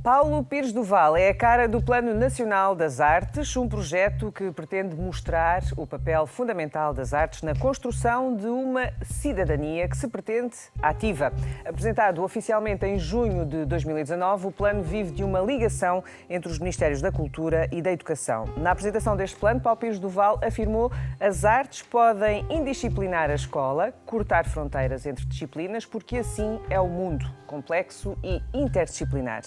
Paulo Pires do Val é a cara do Plano Nacional das Artes, um projeto que pretende mostrar o papel fundamental das artes na construção de uma cidadania que se pretende ativa. Apresentado oficialmente em junho de 2019, o plano vive de uma ligação entre os Ministérios da Cultura e da Educação. Na apresentação deste plano, Paulo Pires do Val afirmou que as artes podem indisciplinar a escola, cortar fronteiras entre disciplinas, porque assim é o mundo, complexo e interdisciplinar.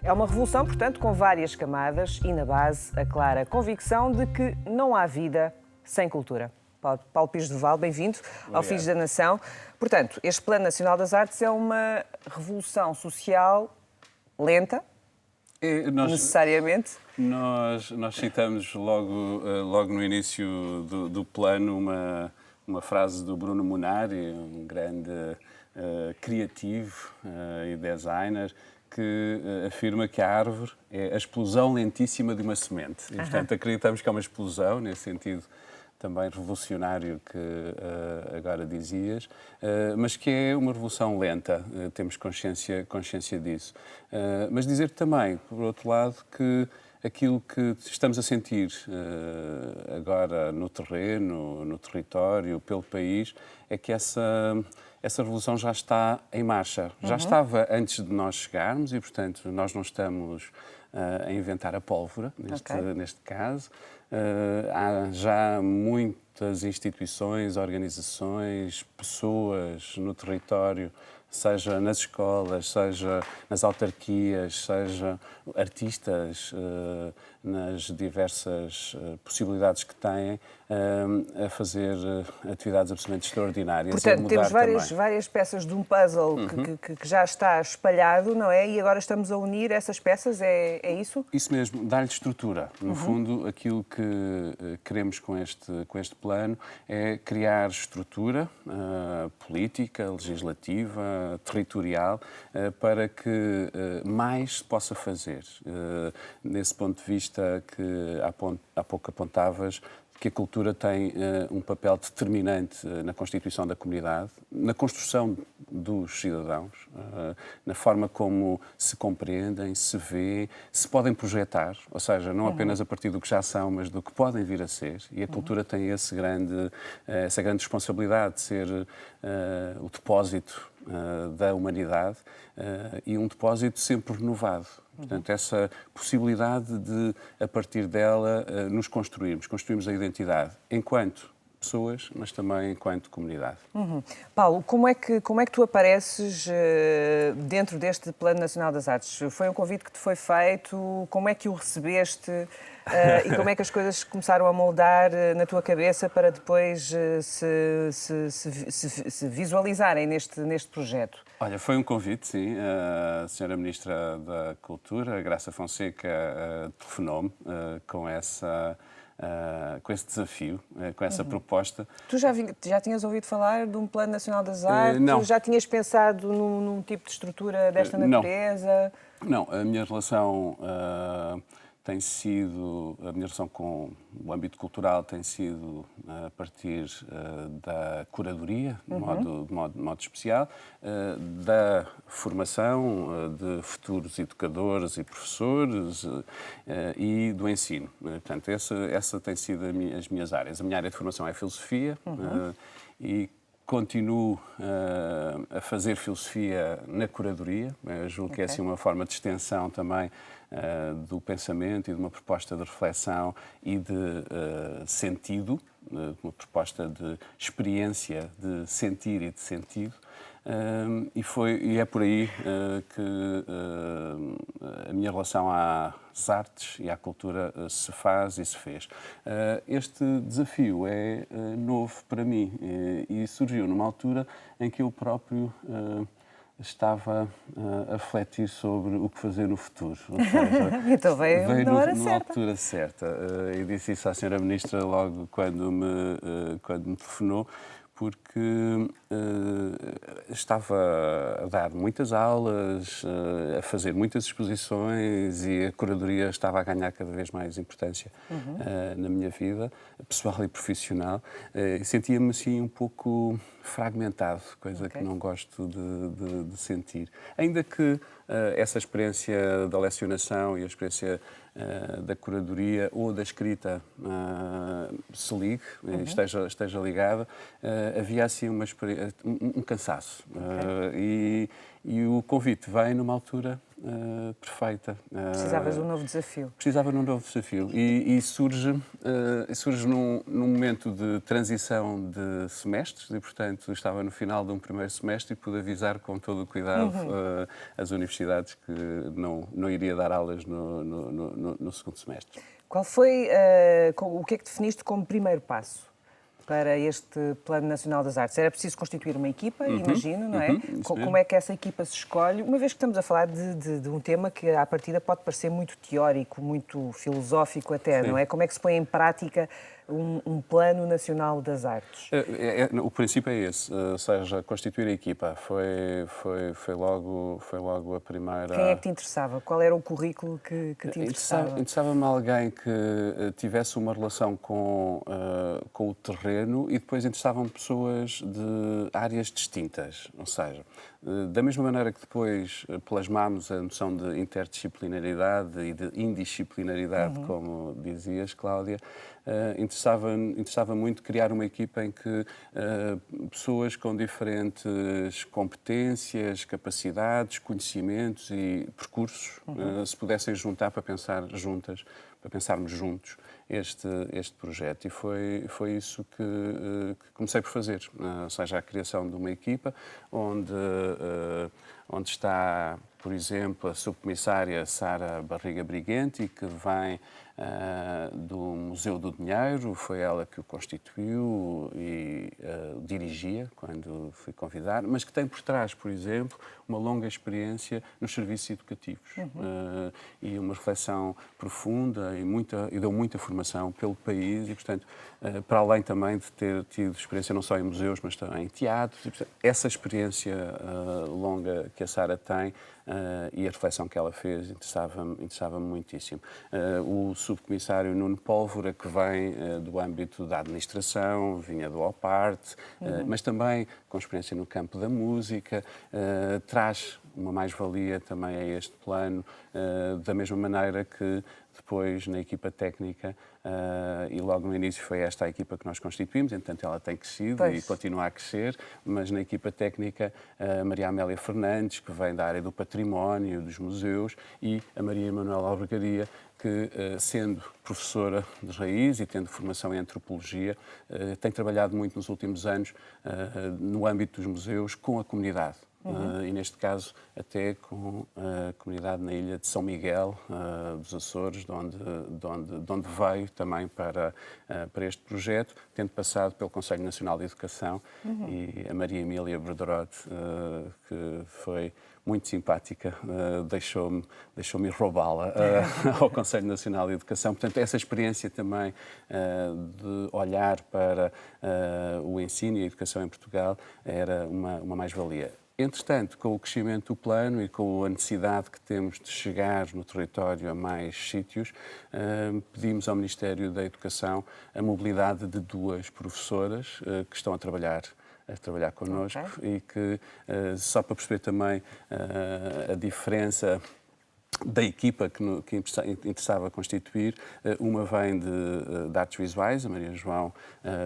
É uma revolução, portanto, com várias camadas e, na base, a clara convicção de que não há vida sem cultura. Paulo Pires do Val, bem-vindo ao Filhos da Nação. Portanto, este Plano Nacional das Artes é uma revolução social lenta, necessariamente. Nós citamos logo no início do plano uma frase do Bruno Munari, um grande criativo e designer, que afirma que a árvore é a explosão lentíssima de uma semente. E, portanto, acreditamos que é uma explosão, nesse sentido também revolucionário que agora dizias, mas que é uma revolução lenta, temos consciência disso. Mas dizer também, por outro lado, que aquilo que estamos a sentir agora no terreno, no território, pelo país, é que essa revolução já está em marcha. Já estava antes de nós chegarmos e, portanto, nós não estamos a inventar a pólvora, neste caso. Há já muitas instituições, organizações, pessoas no território, seja nas escolas, seja nas autarquias, seja artistas nas diversas possibilidades que têm, a fazer atividades absolutamente extraordinárias. Portanto, temos várias peças de um puzzle que já está espalhado, não é? E agora estamos a unir essas peças, é isso? Isso mesmo, dar-lhe estrutura. No fundo, aquilo que queremos com este plano é criar estrutura política, legislativa, territorial, para que mais se possa fazer. Nesse ponto de vista que há pouco apontavas, que a cultura tem um papel determinante na constituição da comunidade, na construção dos cidadãos, na forma como se compreendem, se vê, se podem projetar, ou seja, não apenas a partir do que já são, mas do que podem vir a ser. E a cultura tem essa grande responsabilidade de ser o depósito da humanidade e um depósito sempre renovado. Portanto, essa possibilidade de, a partir dela, nos construirmos a identidade enquanto pessoas, mas também enquanto comunidade. Paulo, como é que tu apareces dentro deste Plano Nacional das Artes? Foi um convite que te foi feito? Como é que o recebeste? E como é que as coisas começaram a moldar na tua cabeça para depois se visualizarem neste projeto? Olha, foi um convite, sim. A Sra. Ministra da Cultura, a Graça Fonseca, telefonou-me com esse desafio, com essa proposta. Tu já tinhas ouvido falar de um Plano Nacional das Artes? Não. Já tinhas pensado num tipo de estrutura desta natureza? Não, a minha relação tem sido, a minha relação com o âmbito cultural tem sido a partir da curadoria, de modo especial, da formação de futuros educadores e professores e do ensino. Portanto, essa tem sido as minhas áreas. A minha área de formação é filosofia e continuo a fazer filosofia na curadoria. Julgo que é assim uma forma de extensão também do pensamento e de uma proposta de reflexão e de sentido, uma proposta de experiência de sentir e de sentido. E é por aí que a minha relação às artes e à cultura se faz e se fez. Este desafio é novo para mim e surgiu numa altura em que eu próprio estava a refletir sobre o que fazer no futuro. Ou seja, então veio na hora certa. altura certa. E disse isso à Sra. Ministra logo quando me telefonou, porque estava a dar muitas aulas, a fazer muitas exposições e a curadoria estava a ganhar cada vez mais importância na minha vida, pessoal e profissional. E sentia-me assim um pouco fragmentado, coisa que não gosto de sentir. Ainda que essa experiência da lecionação e a experiência da curadoria ou da escrita se ligue, esteja ligada, havia assim um cansaço. E o convite vem numa altura perfeita. Precisavas de um novo desafio. Precisava de um novo desafio e surge num momento de transição de semestres e, portanto, estava no final de um primeiro semestre e pude avisar com todo o cuidado as universidades que não iria dar aulas no segundo semestre. Qual foi, o que é que definiste como primeiro passo para este Plano Nacional das Artes? Era preciso constituir uma equipa, imagino, não é? Como é que essa equipa se escolhe? Uma vez que estamos a falar de um tema que, à partida, pode parecer muito teórico, muito filosófico até, não é? Como é que se põe em prática um Plano Nacional das Artes? O princípio é esse, ou seja, constituir a equipa. Foi logo a primeira... Quem é que te interessava? Qual era o currículo que te interessava? Interessava-me alguém que tivesse uma relação com o terreno e depois interessavam-me pessoas de áreas distintas, ou seja, da mesma maneira que depois plasmámos a noção de interdisciplinaridade e de indisciplinaridade, como dizias, Cláudia, interessava muito criar uma equipa em que pessoas com diferentes competências, capacidades, conhecimentos e percursos se pudessem juntar para pensar juntas, para pensarmos juntos este projeto. E foi isso que comecei por fazer, ou seja, a criação de uma equipa onde está, por exemplo, a subcomissária Sara Barriga Briguenti, que vem do Museu do Dinheiro, foi ela que o constituiu e dirigia quando fui convidar, mas que tem por trás, por exemplo, uma longa experiência nos serviços educativos e uma reflexão profunda e deu muita formação pelo país e, portanto, para além também de ter tido experiência não só em museus, mas também em teatros, e, portanto, essa experiência longa que a Sara tem e a reflexão que ela fez interessava-me muitíssimo. O subcomissário Nuno Pólvora, que vem do âmbito da administração, vinha do OPARTE, mas também com experiência no campo da música, traz uma mais-valia também a este plano, da mesma maneira que depois na equipa técnica, e logo no início foi esta a equipa que nós constituímos, entretanto ela tem crescido e continua a crescer, mas na equipa técnica a Maria Amélia Fernandes, que vem da área do património, dos museus, e a Maria Emanuela Albergaria, que, sendo professora de raiz e tendo formação em antropologia, tem trabalhado muito nos últimos anos no âmbito dos museus com a comunidade. E neste caso até com a comunidade na ilha de São Miguel, dos Açores, de onde veio também para este projeto, tendo passado pelo Conselho Nacional de Educação e a Maria Emília Berderote, que foi muito simpática, deixou-me roubá-la ao Conselho Nacional de Educação. Portanto, essa experiência também de olhar para o ensino e a educação em Portugal era uma mais-valia. Entretanto, com o crescimento do plano e com a necessidade que temos de chegar no território a mais sítios, pedimos ao Ministério da Educação a mobilidade de 2 professoras que estão a trabalhar connosco e que, só para perceber também a diferença da equipa que interessava constituir, uma vem de artes visuais, a Maria João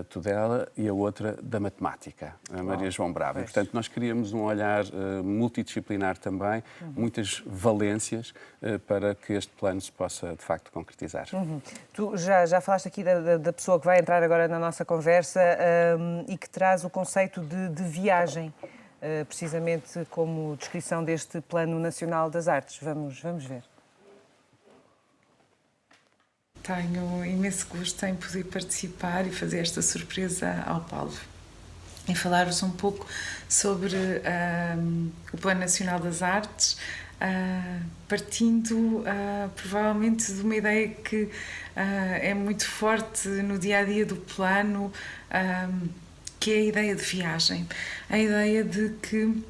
Tudela, e a outra da matemática, a Maria João Brava. E, portanto, nós queríamos um olhar multidisciplinar também, muitas valências para que este plano se possa, de facto, concretizar. Tu já falaste aqui da pessoa que vai entrar agora na nossa conversa e que traz o conceito de viagem, precisamente como descrição deste Plano Nacional das Artes. Vamos ver. Tenho imenso gosto em poder participar e fazer esta surpresa ao Paulo. Em falar-vos um pouco sobre o Plano Nacional das Artes, partindo provavelmente de uma ideia que é muito forte no dia-a-dia do plano, que é a ideia de viagem, a ideia de que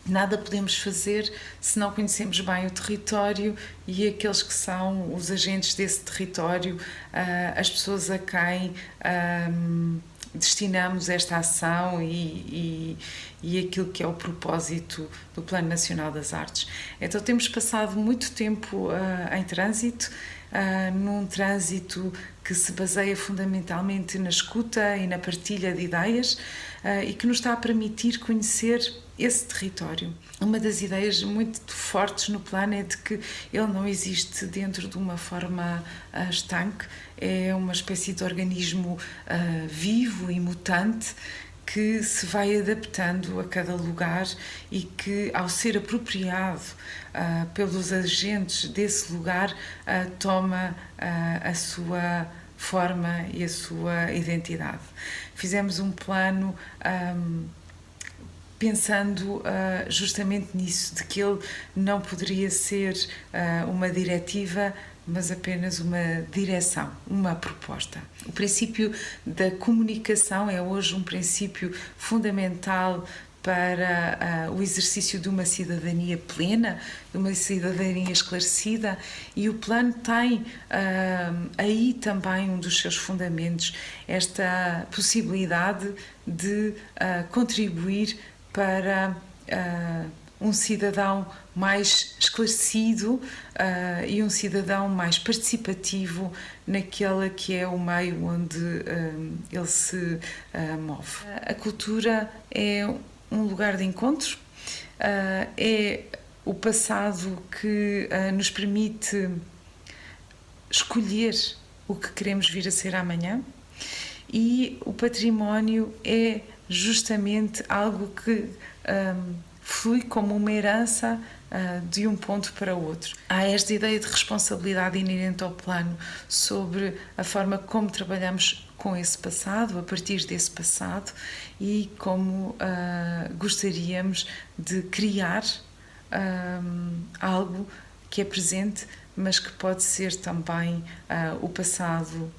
nada podemos fazer se não conhecemos bem o território e aqueles que são os agentes desse território, as pessoas a quem destinamos esta ação e aquilo que é o propósito do Plano Nacional das Artes. Então temos passado muito tempo em trânsito, num trânsito que se baseia fundamentalmente na escuta e na partilha de ideias e que nos está a permitir conhecer esse território. Uma das ideias muito fortes no plano é de que ele não existe dentro de uma forma estanque, é uma espécie de organismo vivo e mutante que se vai adaptando a cada lugar e que, ao ser apropriado pelos agentes desse lugar, toma a sua forma e a sua identidade. Fizemos um plano pensando justamente nisso, de que ele não poderia ser uma diretiva, mas apenas uma direção, uma proposta. O princípio da comunicação é hoje um princípio fundamental para o exercício de uma cidadania plena, de uma cidadania esclarecida, e o plano tem aí também um dos seus fundamentos, esta possibilidade de contribuir para um cidadão mais esclarecido e um cidadão mais participativo naquele que é o meio onde ele se move. A cultura é um lugar de encontro, é o passado que nos permite escolher o que queremos vir a ser amanhã, e o património é justamente algo que flui como uma herança de um ponto para o outro. Há esta ideia de responsabilidade inerente ao plano sobre a forma como trabalhamos com esse passado, a partir desse passado, e como gostaríamos de criar algo que é presente, mas que pode ser também o passado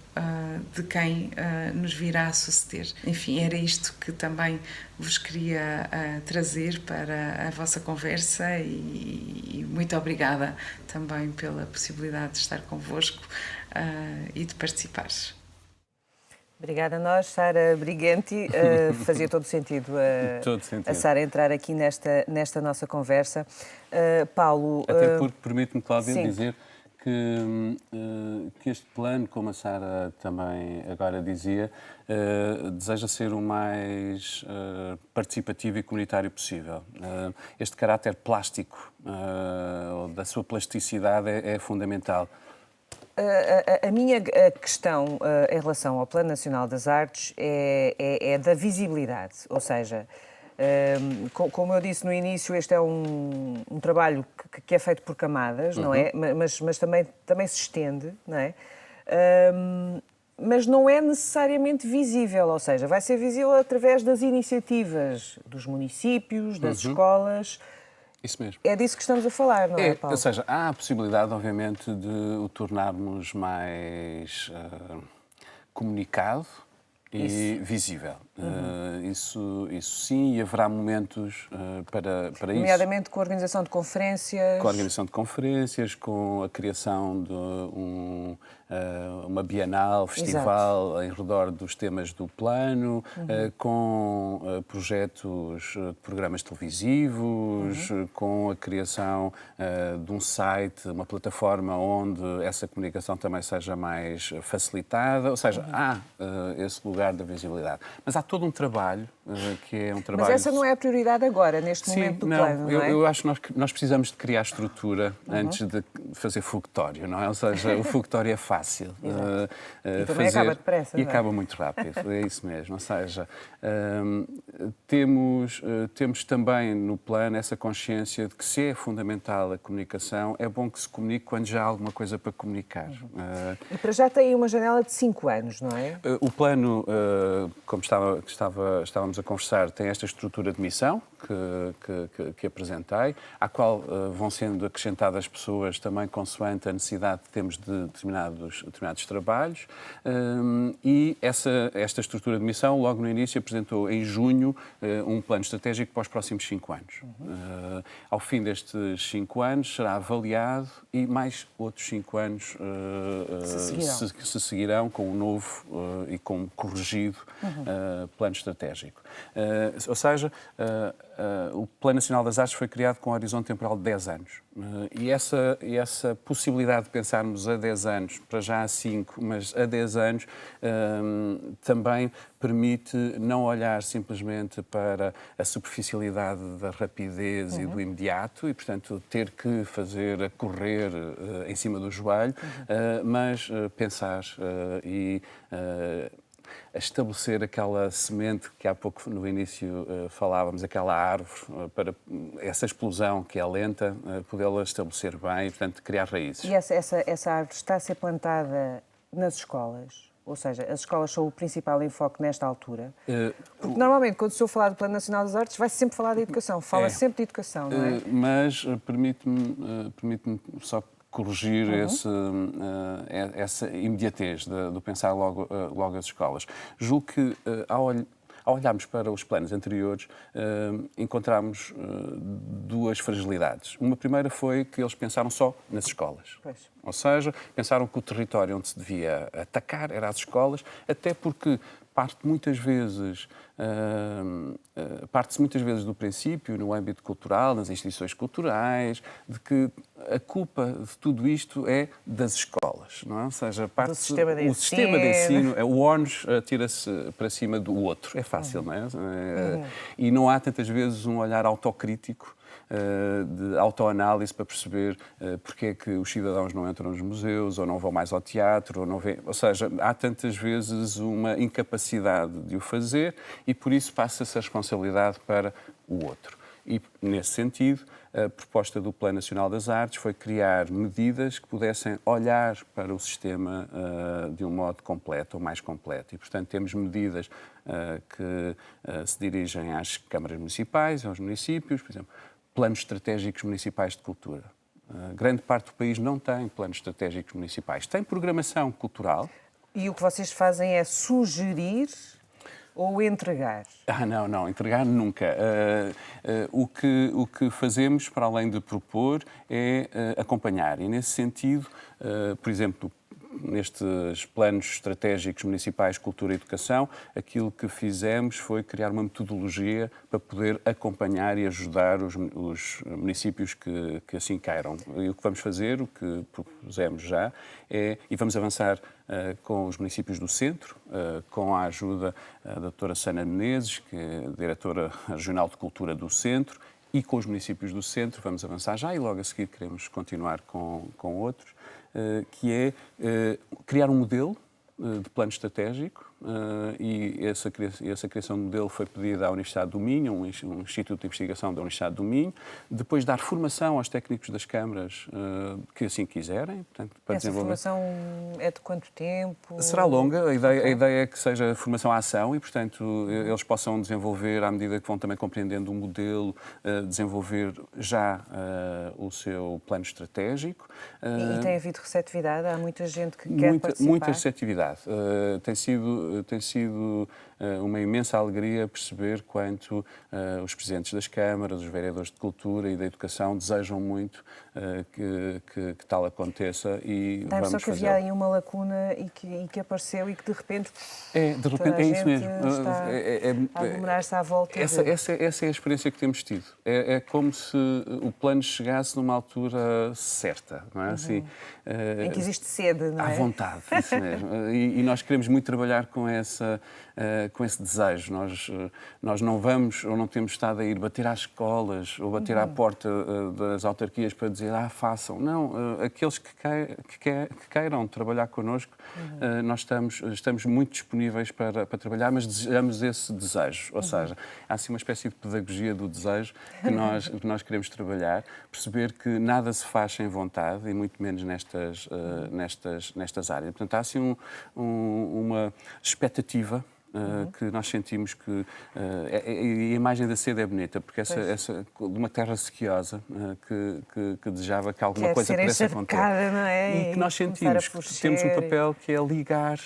de quem nos virá a suceder. Enfim, era isto que também vos queria trazer para a vossa conversa, e muito obrigada também pela possibilidade de estar convosco e de participar. Obrigada a nós, Sara Briganti. Fazia todo sentido a Sara entrar aqui nesta nossa conversa. Paulo... Até porque permite-me, Cláudia, sim. dizer que este plano, como a Sara também agora dizia, deseja ser o mais participativo e comunitário possível. Este caráter plástico, da sua plasticidade, é fundamental. A minha questão em relação ao Plano Nacional das Artes é da visibilidade, ou seja, como eu disse no início, este é um trabalho que é feito por camadas, não é? Mas também se estende, não é? Mas não é necessariamente visível, ou seja, vai ser visível através das iniciativas dos municípios, das escolas. Isso mesmo. É disso que estamos a falar, não é, Paulo? Ou seja, há a possibilidade, obviamente, de o tornarmos mais comunicado e visível. Isso sim, e haverá momentos para isso. Nomeadamente com a organização de conferências. Com a organização de conferências, com a criação de uma bienal, festival, em redor dos temas do plano, com projetos de programas televisivos, com a criação de um site, uma plataforma onde essa comunicação também seja mais facilitada. Ou seja, há esse lugar da visibilidade. Mas há todo um trabalho que é um trabalho... Mas essa não é a prioridade agora, neste momento do plano, não é? Eu acho que nós precisamos de criar estrutura antes de fazer foguetório, não é? Ou seja, o foguetório é fácil. E também acaba depressa, e não é? acaba muito rápido, é isso mesmo. Ou seja, temos também no plano essa consciência de que, se é fundamental a comunicação, é bom que se comunique quando já há alguma coisa para comunicar. E para já tem uma janela de 5 anos, não é? O plano, como estávamos a conversar, tem esta estrutura de missão que apresentei, à qual vão sendo acrescentadas pessoas também consoante a necessidade que temos de determinados trabalhos, e esta estrutura de missão, logo no início, apresentou em junho definiu um plano estratégico para os próximos 5 anos. Ao fim destes 5 anos será avaliado e mais outros 5 anos se seguirão com um novo e com um corrigido plano estratégico. Ou seja, o Plano Nacional das Artes foi criado com um horizonte temporal de 10 anos. E essa possibilidade de pensarmos a 10 anos, para já a 5, mas a 10 anos, também permite não olhar simplesmente para a superficialidade da rapidez e do imediato e, portanto, ter que fazer a correr em cima do joelho, mas pensar e a estabelecer aquela semente que há pouco no início falávamos, aquela árvore, para essa explosão que é lenta, podê-la estabelecer bem e, portanto, criar raízes. E essa árvore está a ser plantada nas escolas? Ou seja, as escolas são o principal enfoque nesta altura? Porque normalmente, quando se ouve falar do Plano Nacional das Artes, vai-se sempre falar de educação. Fala sempre de educação, não é? Mas permite-me só corrigir essa imediatez do pensar logo as escolas. Julgo que, ao olharmos para os planos anteriores, encontramos duas fragilidades. Uma primeira foi que eles pensaram só nas escolas. Pois. Ou seja, pensaram que o território onde se devia atacar era as escolas, até porque parte-se muitas vezes do princípio, no âmbito cultural, nas instituições culturais, de que a culpa de tudo isto é das escolas, não é? Ou seja, o sistema de ensino, o ónus tira-se para cima do outro. É fácil, não é? E não há tantas vezes um olhar autocrítico, de autoanálise para perceber porque é que os cidadãos não entram nos museus, ou não vão mais ao teatro, ou seja, há tantas vezes uma incapacidade de o fazer e por isso passa-se a responsabilidade para o outro. E, nesse sentido, a proposta do Plano Nacional das Artes foi criar medidas que pudessem olhar para o sistema de um modo completo ou mais completo. E, portanto, temos medidas que se dirigem às câmaras municipais, aos municípios, por exemplo, planos estratégicos municipais de cultura. Grande parte do país não tem planos estratégicos municipais. Tem programação cultural. E o que vocês fazem é sugerir ou entregar? Não, entregar nunca. O que fazemos, para além de propor, é acompanhar. E, nesse sentido, por exemplo, nestes planos estratégicos municipais de cultura e educação, aquilo que fizemos foi criar uma metodologia para poder acompanhar e ajudar os municípios que assim queiram. E o que vamos fazer, o que propusemos já, e vamos avançar com os municípios do centro, com a ajuda da doutora Sana Menezes, que é diretora regional de cultura do centro, e com os municípios do centro vamos avançar já e logo a seguir queremos continuar com outros, que é criar um modelo de plano estratégico e essa criação de modelo foi pedida à Universidade do Minho, um instituto de investigação da Universidade do Minho, depois dar formação aos técnicos das câmaras que assim quiserem. Portanto, para essa formação é de quanto tempo? Será longa, a ideia é que seja formação à ação e, portanto, eles possam desenvolver, à medida que vão também compreendendo o modelo, desenvolver já o seu plano estratégico. E tem havido receptividade? Há muita gente que quer participar? Muita receptividade. Tem sido uma imensa alegria perceber quanto os presidentes das câmaras, os vereadores de cultura e da educação desejam muito que tal aconteça e vamos fazer. Só que havia aí uma lacuna e que apareceu e que de repente é isso mesmo. Está a aglomerar-se à volta. Essa é a experiência que temos tido. É como se o plano chegasse numa altura certa, não é? Assim, em que existe sede, não é? À vontade, isso mesmo. E nós queremos muito trabalhar com esse desejo. Nós não vamos ou não temos estado a ir bater às escolas ou bater à porta das autarquias para dizer façam. Não, aqueles que queiram trabalhar connosco, nós estamos muito disponíveis para trabalhar, mas desejamos esse desejo. Ou seja, há assim uma espécie de pedagogia do desejo que nós queremos trabalhar, perceber que nada se faz sem vontade e muito menos nestas áreas. Portanto, há assim uma expectativa que nós sentimos que a imagem da sede é bonita, porque essa de uma terra sequiosa que desejava que alguma coisa pudesse acontecer. Não é? E que nós sentimos que temos um papel que é ligar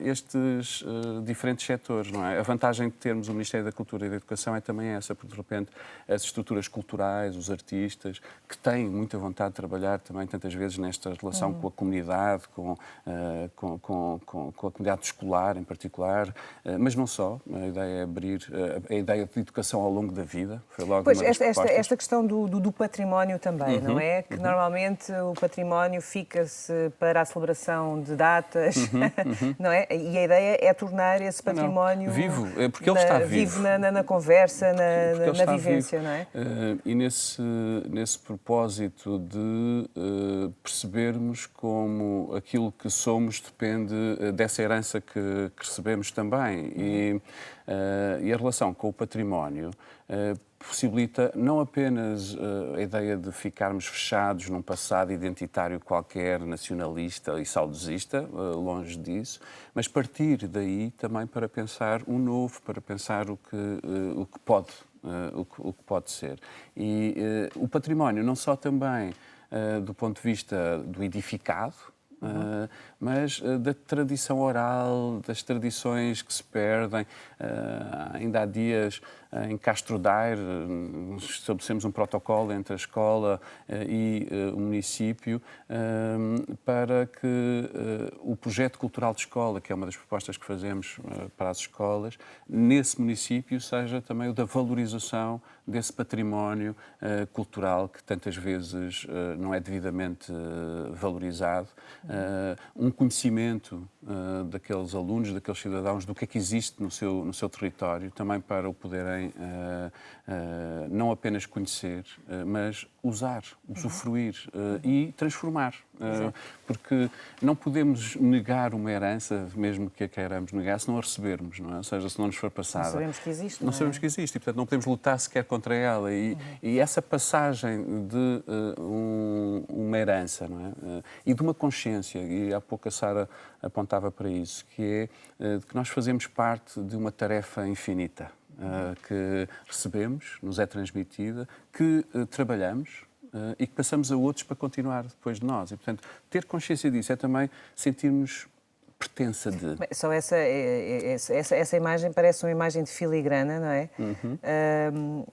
estes diferentes setores, não é? A vantagem de termos o Ministério da Cultura e da Educação é também essa, porque de repente as estruturas culturais, os artistas, que têm muita vontade de trabalhar também tantas vezes nesta relação com a comunidade, com a comunidade escolar em particular, mas não só. A ideia é abrir a ideia de educação ao longo da vida. Foi logo pois, uma das esta questão do património também, não é? Que normalmente o património fica-se para a celebração de datas, não é? E a ideia é tornar esse património vivo, porque ele está vivo na conversa, na vivência, não é? E nesse propósito de percebermos como aquilo que somos depende dessa herança que recebemos também. E a relação com o património possibilita não apenas a ideia de ficarmos fechados num passado identitário qualquer, nacionalista e saudosista, longe disso, mas partir daí também para pensar o novo, para pensar o que pode ser. E o património não só também do ponto de vista do edificado, mas da tradição oral, das tradições que se perdem. Ainda há dias, em Castro Daire, estabelecemos um protocolo entre a escola e o município para que o projeto cultural de escola, que é uma das propostas que fazemos para as escolas, nesse município seja também o da valorização desse património cultural que tantas vezes não é devidamente valorizado. Um conhecimento daqueles alunos, daqueles cidadãos, do que é que existe no seu território, também para o poderem não apenas conhecer, mas usar, usufruir e transformar. Porque não podemos negar uma herança, mesmo que a queiramos negar, se não a recebermos, não é? Ou seja, se não nos for passada. Não sabemos que existe. Não sabemos que existe e, portanto, não podemos lutar sequer contra ela. E essa passagem de uma herança, não é? E de uma consciência, e há pouco a Sara apontava para isso, que é de que nós fazemos parte de uma tarefa infinita, que recebemos, nos é transmitida, que trabalhamos, e que passamos a outros para continuar depois de nós. E, portanto, ter consciência disso é também sentirmos pertença de... Só essa imagem parece uma imagem de filigrana, não é?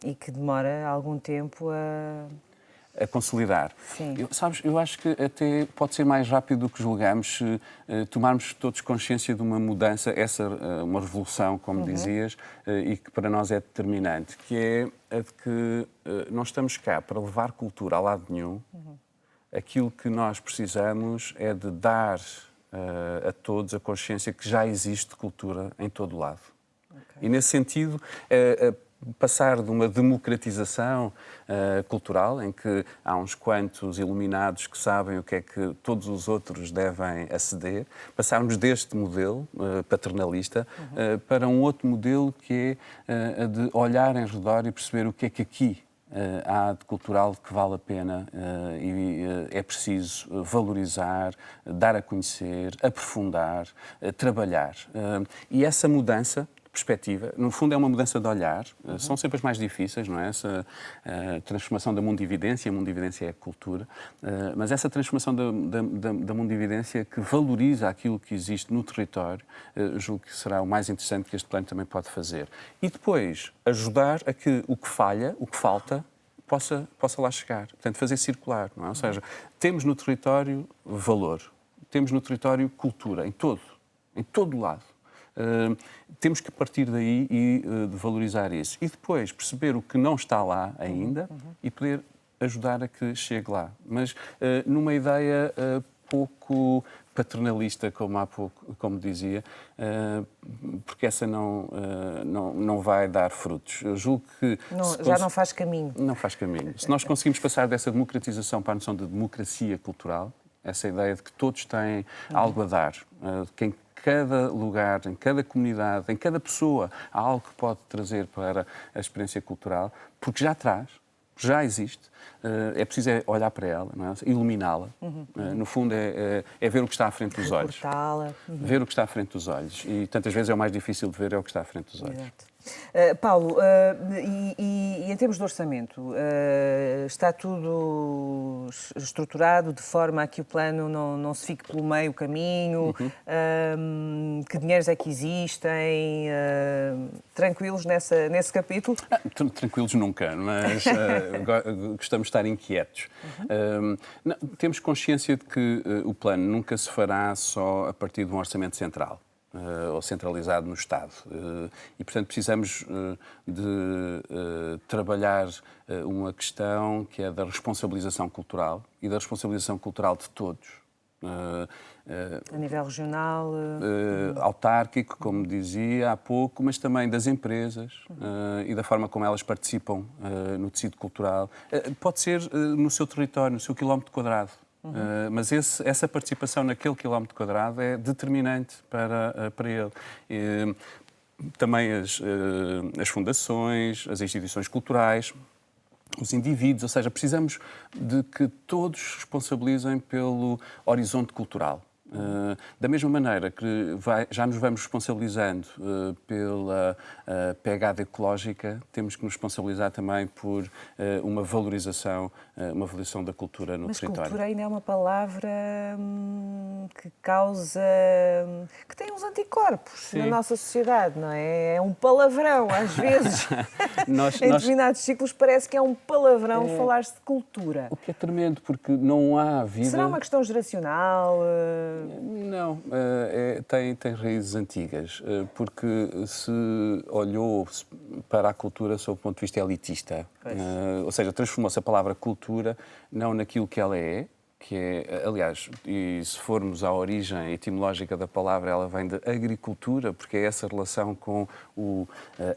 E que demora algum tempo a consolidar. Sim. Eu acho que até pode ser mais rápido do que julgamos se tomarmos todos consciência de uma mudança, uma revolução, como dizias, e que para nós é determinante, que é a de que não estamos cá para levar cultura a lado nenhum. Aquilo que nós precisamos é de dar a todos a consciência que já existe cultura em todo o lado. Okay. E nesse sentido, passar de uma democratização cultural, em que há uns quantos iluminados que sabem o que é que todos os outros devem aceder, passarmos deste modelo paternalista para um outro modelo que é de olhar em redor e perceber o que é que aqui há de cultural que vale a pena e é preciso valorizar, dar a conhecer, aprofundar, trabalhar. E essa mudança perspectiva, no fundo é uma mudança de olhar, são sempre as mais difíceis, não é? Essa transformação da mundividência, a mundividência é a cultura, mas essa transformação da mundividência que valoriza aquilo que existe no território, julgo que será o mais interessante que este plano também pode fazer. E depois ajudar a que o que falha, o que falta, possa lá chegar, portanto fazer circular, não é? Ou seja, temos no território valor, temos no território cultura, em todo lado. Temos que partir daí e de valorizar isso. E depois perceber o que não está lá ainda e poder ajudar a que chegue lá. Mas numa ideia pouco paternalista, como há pouco, como dizia, porque essa não vai dar frutos. Eu julgo que... já não faz caminho. Não faz caminho. Se nós conseguimos passar dessa democratização para a noção de democracia cultural, essa ideia de que todos têm algo a dar, que em cada lugar, em cada comunidade, em cada pessoa, há algo que pode trazer para a experiência cultural, porque já traz, já existe, é preciso olhar para ela, não é? Iluminá-la. No fundo, é ver o que está à frente dos olhos. Reportá-la. Ver o que está à frente dos olhos. E tantas vezes é o mais difícil de ver, é o que está à frente dos olhos. Exato. Paulo, e em termos de orçamento, está tudo estruturado de forma a que o plano não se fique pelo meio caminho? Que dinheiros é que existem? Tranquilos nesse capítulo? Tranquilos nunca, mas gostamos de estar inquietos. Temos consciência de que o plano nunca se fará só a partir de um orçamento central. Ou centralizado no Estado. E, portanto, precisamos de trabalhar uma questão que é da responsabilização cultural e da responsabilização cultural de todos. A nível regional? Autárquico, como dizia há pouco, mas também das empresas e da forma como elas participam no tecido cultural. Pode ser no seu território, no seu quilómetro quadrado. Mas essa participação naquele quilómetro quadrado é determinante para ele. Também as fundações, as instituições culturais, os indivíduos, ou seja, precisamos de que todos responsabilizem pelo horizonte cultural. Da mesma maneira que já nos vamos responsabilizando pela pegada ecológica, temos que nos responsabilizar também por uma valorização da cultura no território. Mas cultura ainda é uma palavra que causa... que tem uns anticorpos na nossa sociedade, não é? É um palavrão, às vezes. Em determinados ciclos parece que é um palavrão falar-se de cultura. O que é tremendo, porque não há vida... Será uma questão geracional? Não, tem raízes antigas, porque se olhou para a cultura sob o ponto de vista elitista, ou seja, transformou-se a palavra cultura não naquilo que ela é, que é, aliás, e se formos à origem etimológica da palavra, ela vem de agricultura, porque é essa relação com o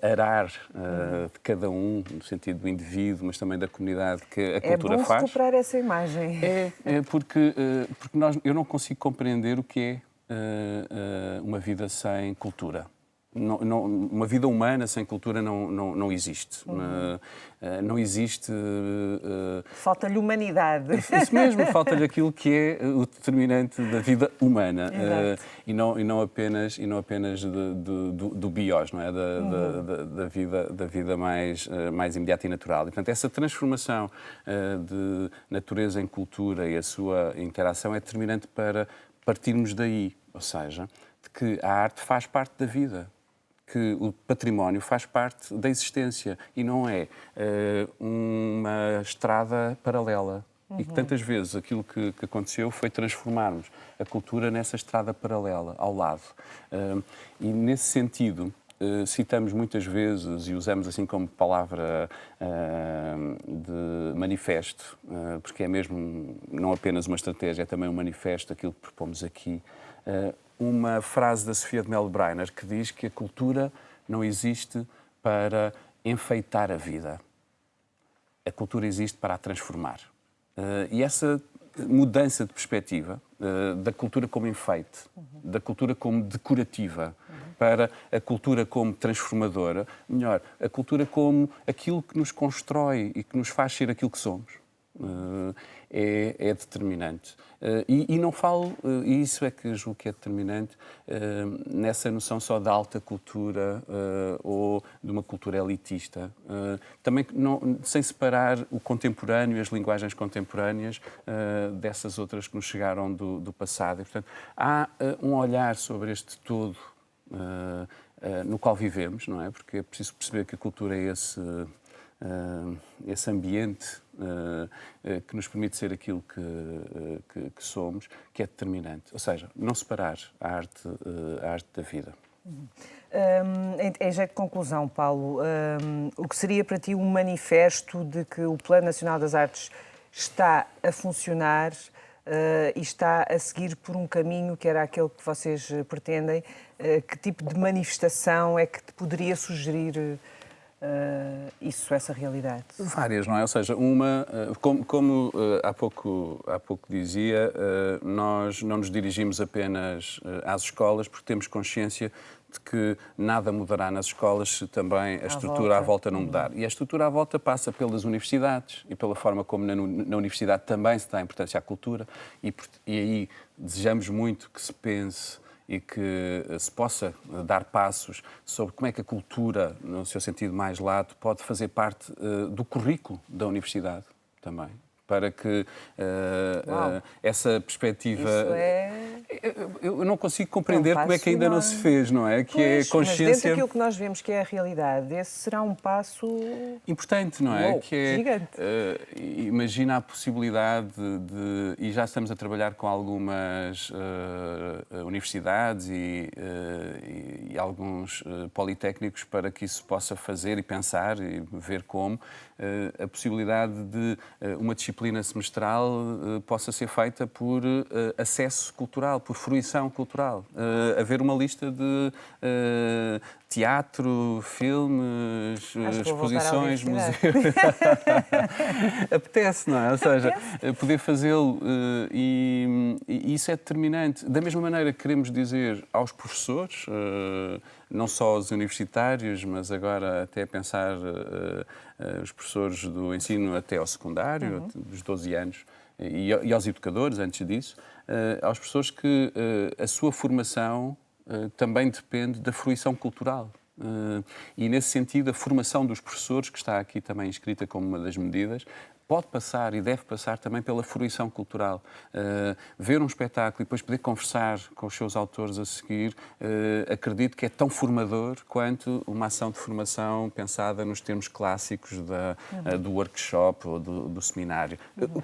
arar de cada um, no sentido do indivíduo, mas também da comunidade que a cultura faz. É bom recuperar essa imagem. Porque eu não consigo compreender o que é uma vida sem cultura. Uma vida humana sem cultura não existe. Não existe... Falta-lhe humanidade. Isso mesmo, falta-lhe aquilo que é o determinante da vida humana. E não apenas do bios, não é? Da vida mais imediata e natural. E, portanto, essa transformação de natureza em cultura e a sua interação é determinante para partirmos daí. Ou seja, de que a arte faz parte da vida, que o património faz parte da existência e não é uma estrada paralela. E que tantas vezes aquilo que aconteceu foi transformarmos a cultura nessa estrada paralela, ao lado. E nesse sentido, citamos muitas vezes e usamos assim como palavra de manifesto, porque é mesmo não apenas uma estratégia, é também um manifesto, aquilo que propomos aqui, uma frase da Sofia de Mello Breyner que diz que a cultura não existe para enfeitar a vida. A cultura existe para a transformar. E essa mudança de perspectiva da cultura como enfeite, da cultura como decorativa, para a cultura como transformadora, melhor, a cultura como aquilo que nos constrói e que nos faz ser aquilo que somos. É determinante. E não falo, e isso é que julgo que é determinante, nessa noção só da alta cultura ou de uma cultura elitista. Também sem separar o contemporâneo e as linguagens contemporâneas dessas outras que nos chegaram do passado. E, portanto, há um olhar sobre este todo no qual vivemos, não é? Porque é preciso perceber que a cultura é esse ambiente que nos permite ser aquilo que somos, que é determinante. Ou seja, não separar a arte da vida. Em jeito de conclusão, Paulo, o que seria para ti um manifesto de que o Plano Nacional das Artes está a funcionar e está a seguir por um caminho que era aquele que vocês pretendem? Que tipo de manifestação é que te poderia sugerir essa realidade? Várias, não é? Ou seja, como há pouco dizia, nós não nos dirigimos apenas às escolas porque temos consciência de que nada mudará nas escolas se também a estrutura à volta não mudar. E a estrutura à volta passa pelas universidades e pela forma como na universidade também se dá importância à cultura e aí desejamos muito que se pense e que se possa dar passos sobre como é que a cultura, no seu sentido mais lato, pode fazer parte do currículo da universidade também, para que essa perspectiva... Isso é... Eu não consigo compreender como é que ainda não se fez, não é? Que é consciência... Mas dentro daquilo que nós vemos que é a realidade, esse será um passo... importante, não é? Uou, que é gigante. Imagina a possibilidade de... E já estamos a trabalhar com algumas universidades e alguns politécnicos para que isso possa fazer e pensar e ver como a possibilidade de uma disciplina semestral possa ser feita por acesso cultural, por fruição cultural. Haver uma lista de teatro, filmes, exposições, museus. Apetece, não é? Ou seja, poder fazê-lo e isso é determinante. Da mesma maneira que queremos dizer aos professores, não só aos universitários, mas agora até pensar os professores do ensino até ao secundário, dos 12 anos, e aos educadores, antes disso, aos professores que a sua formação também depende da fruição cultural. E, nesse sentido, a formação dos professores, que está aqui também inscrita como uma das medidas, pode passar e deve passar também pela fruição cultural. Ver um espetáculo e depois poder conversar com os seus autores a seguir, acredito que é tão formador quanto uma ação de formação pensada nos termos clássicos do workshop ou do seminário,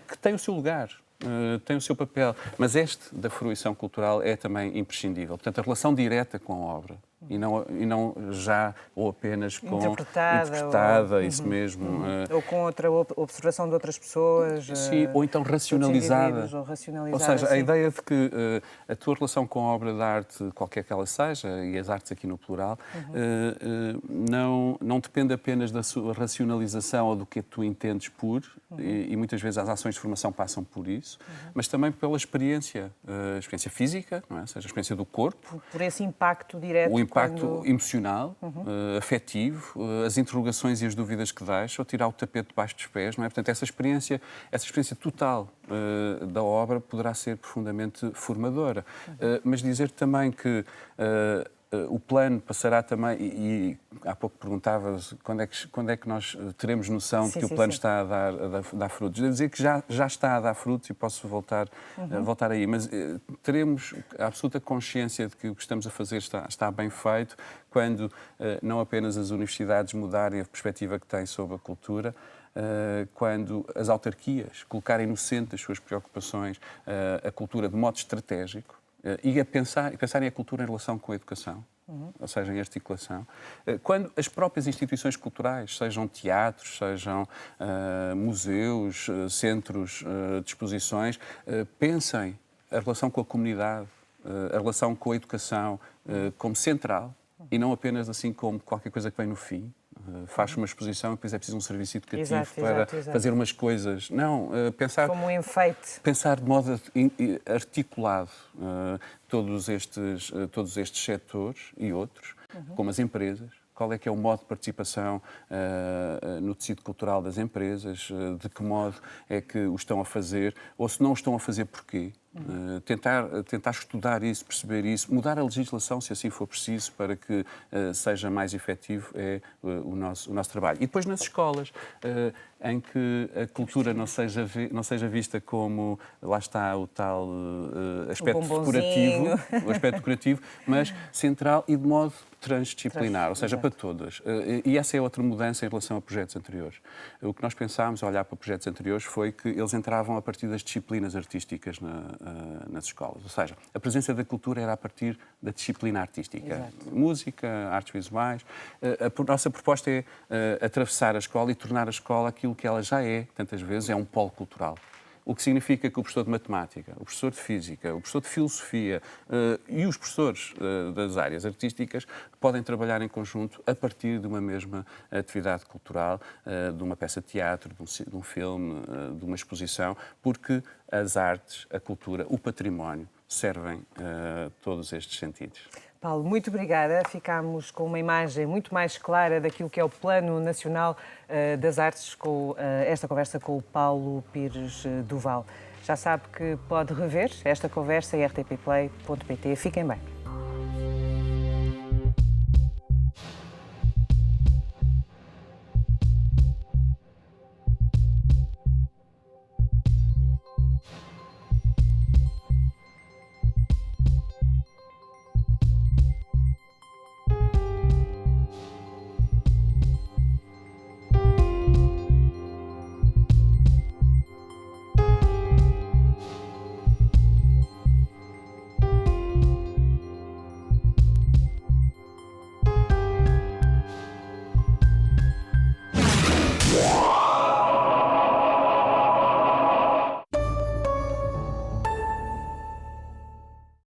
que tem o seu lugar. Tem o seu papel, mas este da fruição cultural é também imprescindível. Portanto, a relação direta com a obra e não já ou apenas com interpretada ou... isso mesmo. Ou com outra observação de outras pessoas. Sim, ou então racionalizada. Ou seja, sim. A ideia de que a tua relação com a obra de arte, qualquer que ela seja, e as artes aqui no plural, não depende apenas da sua racionalização ou do que tu entendes por, e muitas vezes as ações de formação passam por isso, mas também pela experiência, a experiência física, não é? Ou seja, a experiência do corpo. Por esse impacto direto. O impacto emocional, afetivo, as interrogações e as dúvidas que deixa, ou tirar o tapete debaixo dos pés, não é? Portanto, essa experiência total da obra poderá ser profundamente formadora. Mas dizer também que o plano passará também, e há pouco perguntavas quando é que nós teremos noção de que o plano está a dar frutos. Devo dizer que já está a dar frutos e posso voltar aí, mas teremos a absoluta consciência de que o que estamos a fazer está bem feito quando não apenas as universidades mudarem a perspectiva que têm sobre a cultura, quando as autarquias colocarem no centro das suas preocupações a cultura de modo estratégico, e pensarem a cultura em relação com a educação, ou seja, em articulação. Quando as próprias instituições culturais, sejam teatros, sejam museus, centros de exposições, pensem a relação com a comunidade, a relação com a educação como central e não apenas assim como qualquer coisa que vem no fim. Faz uma exposição e depois é preciso um serviço educativo para fazer umas coisas. Não, pensar... Como um enfeite. Pensar de modo articulado todos estes setores e outros, como as empresas. Qual é que é o modo de participação no tecido cultural das empresas, de que modo é que o estão a fazer, ou se não o estão a fazer, porquê? Tentar estudar isso, perceber isso, mudar a legislação, se assim for preciso, para que seja mais efetivo o nosso trabalho. E depois nas escolas, em que a cultura não seja vista como, lá está o tal aspecto decorativo, mas central e de modo transdisciplinar, ou seja, para todas. E essa é outra mudança em relação a projetos anteriores. O que nós pensámos, a olhar para projetos anteriores, foi que eles entravam a partir das disciplinas artísticas nas escolas. Ou seja, a presença da cultura era a partir da disciplina artística. Exato. Música, artes visuais. A nossa proposta é atravessar a escola e tornar a escola aquilo que ela já é, tantas vezes, é um polo cultural. O que significa que o professor de matemática, o professor de física, o professor de filosofia e os professores das áreas artísticas podem trabalhar em conjunto a partir de uma mesma atividade cultural, de uma peça de teatro, de um filme, de uma exposição, porque as artes, a cultura, o património servem todos estes sentidos. Paulo, muito obrigada. Ficámos com uma imagem muito mais clara daquilo que é o Plano Nacional das Artes, com esta conversa com o Paulo Pires Duval. Já sabe que pode rever esta conversa em rtpplay.pt. Fiquem bem.